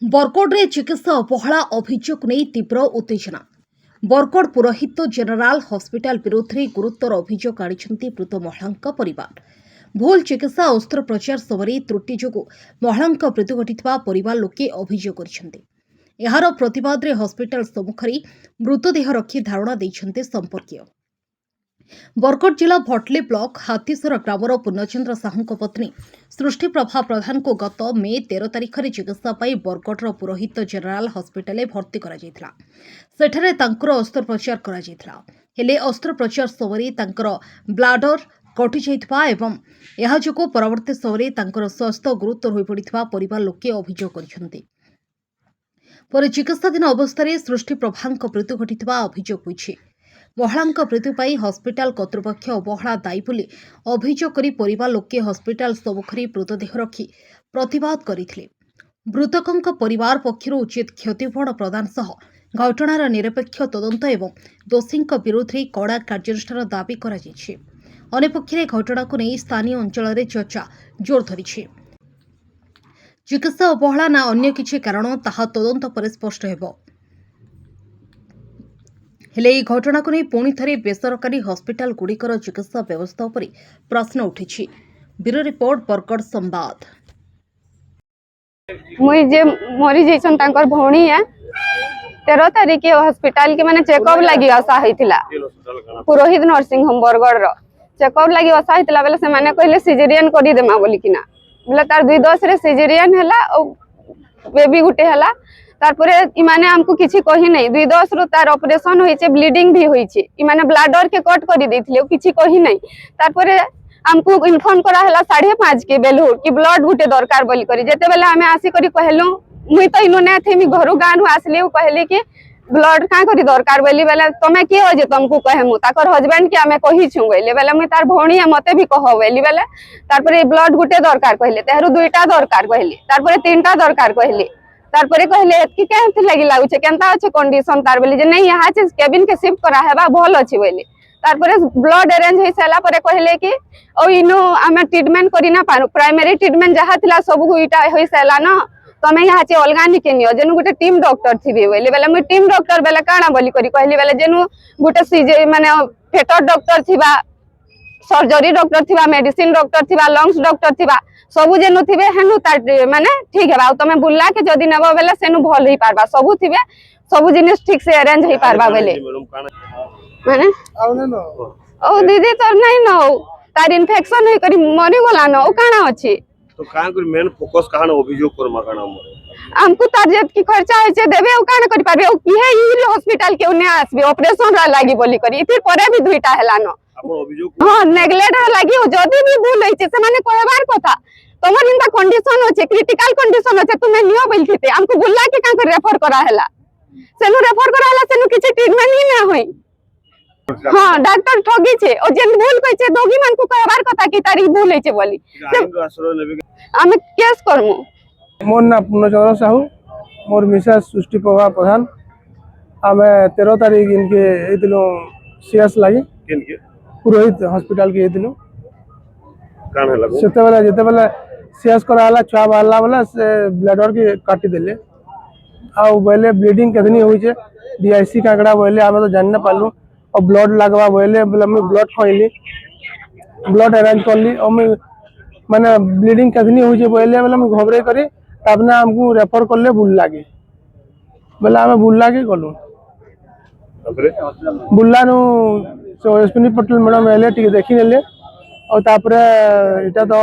बरगढ़ चिकित्सा अपहला अभियोग नहीं तीव्र उत्तेजना। बरगढ़ पुरोहित जेनेराल हॉस्पिटल विरोध में गुरुतर अभियोग आनी मृत महिला परिवार। भूल चिकित्सा अस्त्रोपचार समय त्रुटि जो महिला मृत्यु घटी परिवार लोके अभियोग कर प्रतिवाद हॉस्पिटल सम्मुख मृतदेह रखी धारणा देते संपर्कीय। बरगढ़ जिला भटली ब्लॉक हाथीसर ग्रामर पूर्णचंद्र साहू पत्नी सृष्टिप्रभा प्रधान को गत मे 13 तारिख में चिकित्सा बरगढ़ पुरोहित जेनेराल हॉस्पिटल भर्ती सेठारे अस्त्रोपचार हेले अस्त्रोपचार समय ब्लाडर कटि जाइथिबा एवं यह जो परवर्ती समय स्वास्थ्य गुरुतर हो पड़ा परिवार लोके अभियोग करछन्ति। पर चिकित्साधीन अवस्था सृष्टिप्रभा मृत्यु घटी अभियोग होइछि। महिला मृत्यु पर हॉस्पिटल कर्तृपक्ष अवहेला दायी बोली अभियोग करी परिवार लोके हॉस्पिटल सम्मुख मृतदेह रखी प्रतिवाद करथिले। मृतकों परिवार पक्षर उचित क्षतिपूरण प्रदान सह घटनार निरपेक्ष तदंत एवं दोषी विरोध में कड़ा कार्यानुष्ठान दाबी करा जायछि। अन्यपक्षे घटना को नहीं स्थानीय अंचल में चर्चा जोर धरी। चिकित्सा अवहेला ना अन्य किछि कारण ताहा तदंत पर स्पष्ट हेबो। हेले यह घटना को नहीं पुणी थे बेसरकारी हॉस्पिटल गुड़िकर चिकित्सा व्यवस्था पर प्रश्न उठी। ब्यूरो रिपोर्ट बरगढ़ संवाद। मुई जे मरी जैसन तांकर भौणी है 13 तारिख के हॉस्पिटल के माने चेकअप लगी आशा होइतिला। पुरोहित नर्सिंग होम बरगढ़ रो चेकअप लगी आशा होइतिला बेले से माने कहले सिजेरियन करी देमा बोली किना बोले तार 2-10 रे सिजेरियन हला और बेबी गुटे हला। तारपरे इमाने हमको किछि कहि नै 2-10 रो तार ऑपरेशन होइछे ब्लीडिंग भी होइछे इमाने ब्लडर के कट करी देथिले किछि कहि नै। तारपरे हमको इन्फॉर्म करा हला 5:30 के बेलहुर कि ब्लड गुटे दरकार बोली करी जेते बेले हमें आसी करी कहलु मुई तो इनो नै थे मी घरु गानु आसले कहले कि ब्लड का करी दरकार बोली बेले तमे के हो जे तुमको कहेमु ताकर हस्बैंड के हमें कहि छु बोले बेले मुई तार भौणी मते भी कह बोली बेले तारपरे ब्लड गुटे दरकार कहले तेहरु 2टा दरकार कहले तारपरे 3टा दरकार कहले तारपरे कहले एतकी केंति लागि लागुछे केंता अछि कंडीशन तार बोली जे नहीं यहाँ चीज केबिन के शिफ्ट करा हेबा भल अछि बोली। तारपरे ब्लड अरेंज होई साला परे कहले कि ओ इनो हमें ट्रीटमेंट करी ना पारु प्राइमरी ट्रीटमेंट जहा थिला सब हुईटा होई साला न तमे यहाँ चे अलगा नि केनियो जेनु गुटे टीम डॉक्टर थिबे बोली बेले मुई टीम डॉक्टर बेले काना बोली करी कहली बेले जेनु गुटे सीजे माने पेटर डॉक्टर थिबा सर्जरी डॉक्टर थिबा मेडिसिन डॉक्टर थिबा लंग्स डॉक्टर थिबा सबु जेनु थिबे हेनु माने ठीक हेबा तमे बुल्ला के जदी नेबो बेले सेनु भल ही पारबा सबु थिबे सबु जिनिस ठीक से अरेंज ही पारबा बेले माने ओ दीदी तोर नहीं न तार इन्फेक्शन होई करी मरी गला न ओ काना अछि तो कान कर मेन फोकस कहां अभियोग कर मकाना हमको तार जेत की खर्चा होय छे देबे ओ काना करी पारबे ओ किहे ई हॉस्पिटल के ओने आसबे ऑपरेशन रा लागी बोली करी फिर परे भी 2टा हेला न अपन अभियोग हां नेग्लेक्ट लागी ओ जदी भी भूल होई छे से माने कहबार कथा तमन इनका कंडीशन होचे क्रिटिकल कंडीशन होचे तुमे नियो बोलथिते हमको बुल्ला के का रेफर करा हेला सेनु रेफर करा हेला सेनु किछि ट्रीटमेंट ही ना होई। हां डॉक्टर ठगी छे ओ जेन भूल कहि छे दोगी मन को कहबार कथा की तारीख भूल होई छे बोली हम केस करमु। मोर ना पूर्णचंद्र साहू मोर मिसेस सृष्टिप्रभा प्रधान आमे 13 तारिख इनके एदिलो सीएस लागि किनके पुरोहित हॉस्पिटल के एदिलो कान हला सेते बेला जेते बेला सीएस करा हला छुआ बारला वाला से ब्लडर के काटी देले आ बोले ब्लीडिंग केतनी होई छे डीआईसी कागड़ा बोले हमें तो जानने पालू और ब्लड लगवा बोले बोले मैं ब्लड खोइली ब्लड अरेंज करली और मैं माने ब्लीडिंग केतनी होई छे बोले बोले मैं घबरे करी तबना हमको रेफर करले बुल्ला के बोले हमें बुल्ला के गलु बुल्ला नु सो एसपी पटेल मैडम एले टिके देखि नेले और तापरे इटा तो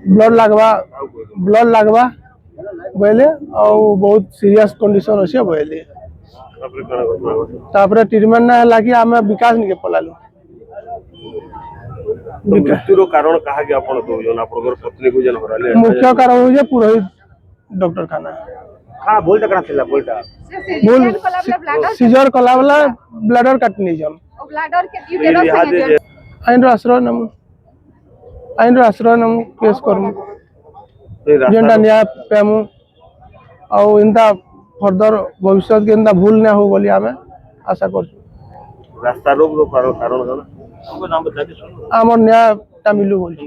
ब्लड लगवा बोले और बहुत सीरियस कंडीशन अछि बोले तापरे ट्रीटमेंट ना लागी हमें विकास नहीं के पलालु मृत्यु कारण कहा कि आपण तो जन आपण घर पत्नी को जन हराले मुख्य कारण हो जे पुरोहित डॉक्टर खाना हां बोलता करा थिला बोलता बोल सीजर कला वाला ब्लडर काटनी जम ओ ब्लडर के यूटेरस आइन आश्रय नम केस करमु जेंटा न्याय पेमु और इनता फर्दर भविष्य के इनता भूल ना हो बोली हमें आशा कर रास्ता रोक रो कारण कारण हमको नाम बता के सुन हमर न्याय ता मिलू बोली।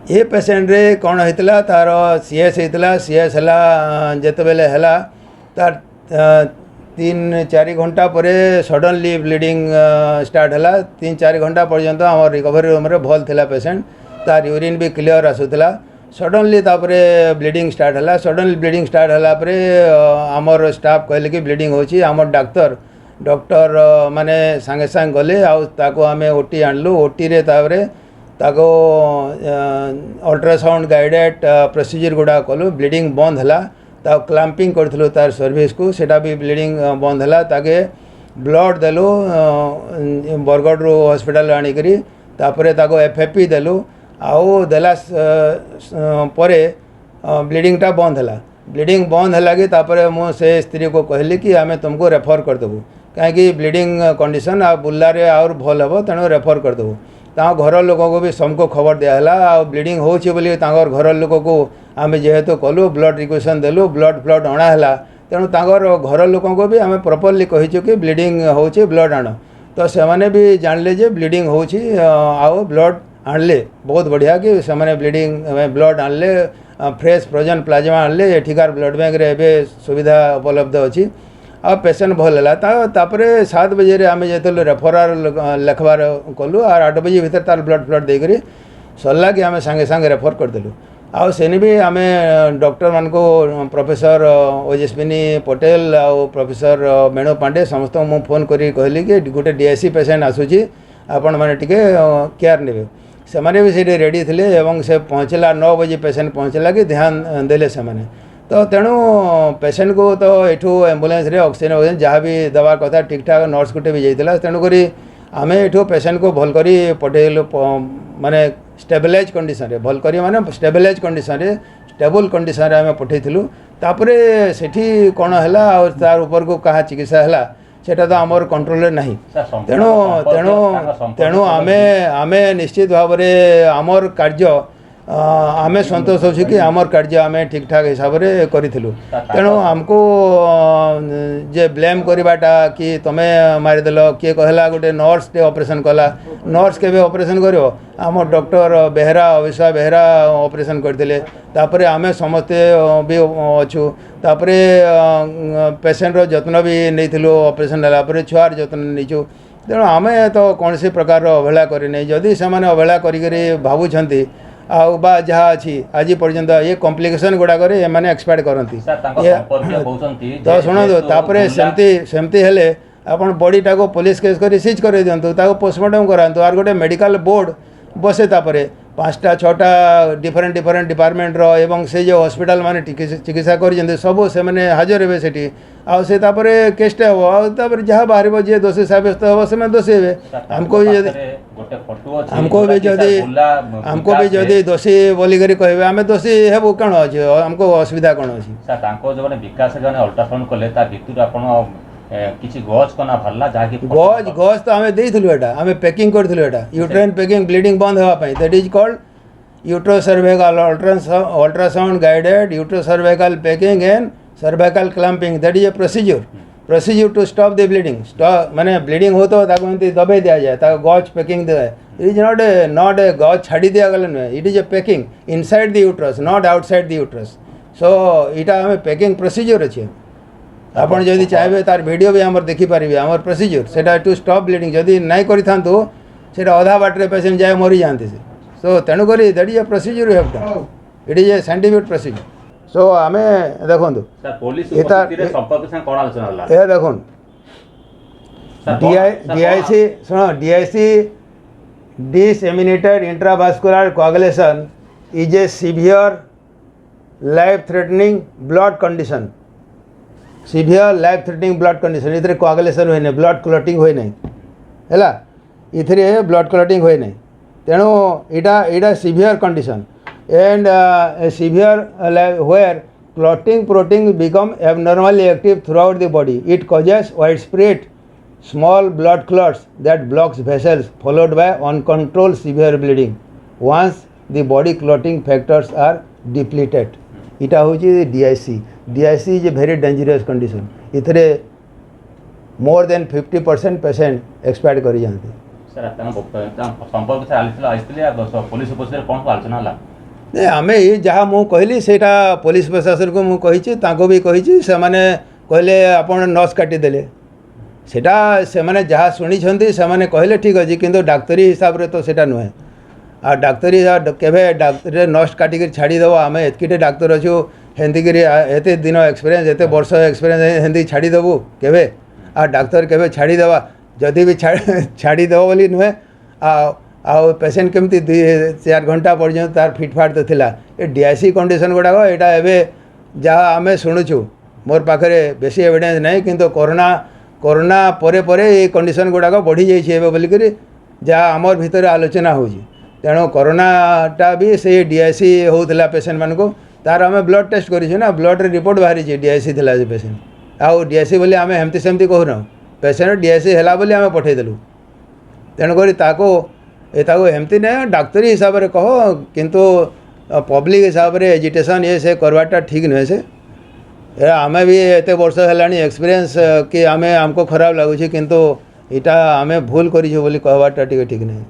ये पेसेंट रे कौन होता तार सीएस होता सीएस है जिते बेले है तार 3-4 घंटा पर सडनली ब्लीडिंग स्टार्ट है 3-4 घंटा पर्यंत आम रिकवरी रूम रे भल थिला पेसेंट तार यूरिन भी क्लियर आसूला सडनली तापरे ब्लीडिंग स्टार्ट है सडनली ब्लीडिंग स्टार्ट है आमर स्टाफ कहले कि ब्लीडिंग होची आमर डॉक्टर माने सांगे सांगे गले आउ आम ओटी आणलु ओटी रे तापरे ताको अल्ट्रासाउंड गाइडेड प्रोसीजर गुड़ा कलु ब्लीडिंग बंद है ता क्लैंपिंग करथिलु तार सर्विस को सेटा भी ब्लीडिंग बंद है ताके ब्लड देलु बरगढ़ रो हॉस्पिटल आनी करी तापरे ताको एफएफपी देलु आउ देला परे ब्लीडिंग टा बंद है ब्लीडिंग बंद है कि तापरे मु से स्त्री को कहली कि आमे तुमको रेफर कर देबु कहीं ब्लीडिंग कंडीशन आ बुल्लारे और भल हे तेणु रेफर कर देबु घर लोक को भी सबको खबर दियाला आ ब्लीडिंग होची बोली घर लोक को आम जेहेतु कलु ब्लड रिक्वेशन देलु ब्लड अणाला तेणु घर लोक को भी आम प्रॉपर्ली कहीचु कि ब्लीडिंग होची ब्लड आण तो से भी जानले जे ब्लीडिंग होची आउ ब्लड आणले बहुत बढ़िया कि से ब्लीडिंग ब्लड आणले फ्रेश फ्रोजन प्लाज्मा आणले एठिकार ब्लड बैंक रे एबे सुविधा उपलब्ध अच्छी आ पेसेंट भल है तापरे 7 बजे आम जो रेफरार लेखबार कलु और 8 बजे भीतर तार ब्लड देकर सरला कि आम सांगे सांगे रेफर करदेलु आउ सेने भी आम डॉक्टर मान को प्रोफेसर ओजस्विनी पटेल आउ प्रोफेसर मेणु पांडे समस्त मु फोन करी कहली कि गोटे डीआईसी पेसेंट आसूची आपण माने टिके केयर नेबे से माने भी सेठी रेडी थिले एवं से पहुँचला 9 बजे पेसेंट पहुँचला कि ध्यान देले से माने तो तेणु पेसेंट को तो एठू एम्बुलेंस रे ऑक्सीजन जहाँ भी दवा कथा ठीक ठाक नर्स गुटे भी जाइला तेणुक आम एठू पेसेंट को भल करी पठेलु माने स्टेबलाइज कंडीशन रे भल करी माने स्टेबलाइज कंडीशन रे स्टेबल कंडीशन रे आम पठेइथिलु तापरे सेठी कोन हला और तार ऊपर को कहा चिकित्सा हला सेटा तो आमर कंट्रोल रे नहीं तेणु तेणु तेणु आमे निश्चित भाव रे आमर कार्य आमे संतोष हो कि आमर कार्य आमे ठीक ठाक हिसाब रे करिथिलु तेणु हमको जे ब्लेम करवाटा कि तमे मारिदेल किए कहला गोटे नर्स टे ऑपरेशन कला नर्स केबे ऑपरेशन करियो आम डॉक्टर बेहरा अविश्वा बेहरा ऑपरेशन करथिले तापरे आमे समस्ते भी अच्छु तापरे पेशेंट रो जत्न भी नैथिलु ऑपरेशन हला परे छुआर जत्न नैचु तेणु आमे तो कौनसी प्रकार अवहेला करि नै जदि सेमाने अवहेला करिकरी भाबुछंती आउ बा जहाँ अच्छी आज पर्यंत ये कॉम्प्लिकेशन गुड़ाक मैंने एक्सपेक्ट करती तो शुणु तापर सेमती हेले आपन बॉडी टाको पुलिस केस कर सीज कर दिंतु पोस्टमार्टम करातु आर गोटे मेडिकल बोर्ड बसे तापर 5-6टा डिफरेंट डिपार्टमेंट रो एवं से जो हॉस्पिटल माने चिकित्सा कर सब से मैंने हाजर हे से आउ से तापर केसटे हम आउे जहाँ बाहर जी दोषी साब्यस्त हम से दोषी हे हमको भी जदि दोषी बोलिक कहे आम दोषी हेबू कौन अच्छे हमको असुविधा कौन अच्छी विकास अल्ट्रासाउंड कले किछि गज कोना भरला जाके गज तो आमे देइथिलु एटा आमे पैकिंग करथिलु एटा यूट्राइन पैकिंग ब्लीडिंग बंद हेबा पई that is called uterocervical ultrasound guided uterocervical packing and cervical clamping that is a procedure to stop the bleeding stop माने ब्लीडिंग हो तो ताको एंती दबे दिया जाए ताको गज पैकिंग दे it is not a gauze छाड़ी दिया गले न it is a packing inside the uterus not outside the uterus so इटा आमे पैकिंग प्रोसीजर अछि आपन जदि चाहे तार वीडियो भी आमर देखि पारिबे आमर प्रोसीजर सेटा टू स्टॉप ब्लीडिंग जदि नाइ करि थांतो सेटा आधा बाटरे पेशेंट जाय मरि जानते से सो तेणु करी that is a procedure you have done it is A scientific procedure so आमे देखंतु सर पुलिस उपस्थिति रे संपर्क से कोन आलोचना हला ए देखन डीआईसी सुनो DIC disseminated intravascular coagulation is a severe life threatening blood condition severe life threatening blood condition इधर कोआगुलेशन होई नै ब्लड क्लॉटिंग होई नै हैला इथरे ब्लड क्लॉटिंग होई नै तेणु इटा severe condition and severe where clotting protein become abnormally active throughout the body. It causes widespread small blood clots that blocks vessels followed by uncontrolled severe bleeding once the body clotting factors are depleted. इटा होची DIC. DIC is a very dangerous condition. इथरे more than 50% patient expire करी जानते. Sir संपर्क से आलिसला police उपस्थित कौन आलोचना हला नहीं आम जहाँ मु कहली सेटा पुलिस प्रशासन को मु कही भी कही से कहले आपण नर्स काटिदेले सेटा से माने जहाँ शुणी से कहले ठीक अच्छे किंतु डाक्तरी हिसाब रे तो सेटा नुहे आ डाक्तरी केवे डाक्तर नर्स काटिक छाड़ीदेव आम एतकीटे डाक्तर अच्छु हेन्दिकी एत दिन एक्सपीरियंस एत वर्ष एक्सपीरियंस हेन्दी छाड़ीदेवु केवे आ डाक्तर केवे छाड़ीदेवा जदि भी छाड़ीदेव बोली नुहे आउ पेसेंट केमती 2-4 घंटा पर्यंत तार फिटफाट तो थिला ए डीआईसी कंडीशन गुड़ाक यहाँ एवं जहाँ आम शुणुचु मोर पाखे बेसी एविडेंस नहीं किंतु कोरोना परे परे ये कंडीशन गुड़ाक बढ़ी जाइए बोलिकी जहाँ आमर भितर आलोचना हो तेणु कोरोनाटा भी से डीआईसी होता पेसेंट मान को तार आम ब्लड टेस्ट करूँ ब्लड रिपोर्ट बाहरी डीआईसी थिला पेसेंट आउ डीआईसी बोली आम एमती सेमती कहूना पेसेंट डीआईसी है बोली आम पठेदेलु तेणुक ताको एमती नहीं डाक्तरी हिसाब से कह किंतु पब्लिक हिसाब से एजिटेशन ये से करवाटा ठीक नुहे से आमे भी एत वर्ष है एक्सपीरियंस कि आमे हमको खराब लगुच किंतु इटा आमे भूल करी बोली कहवाटा ठीक नहीं।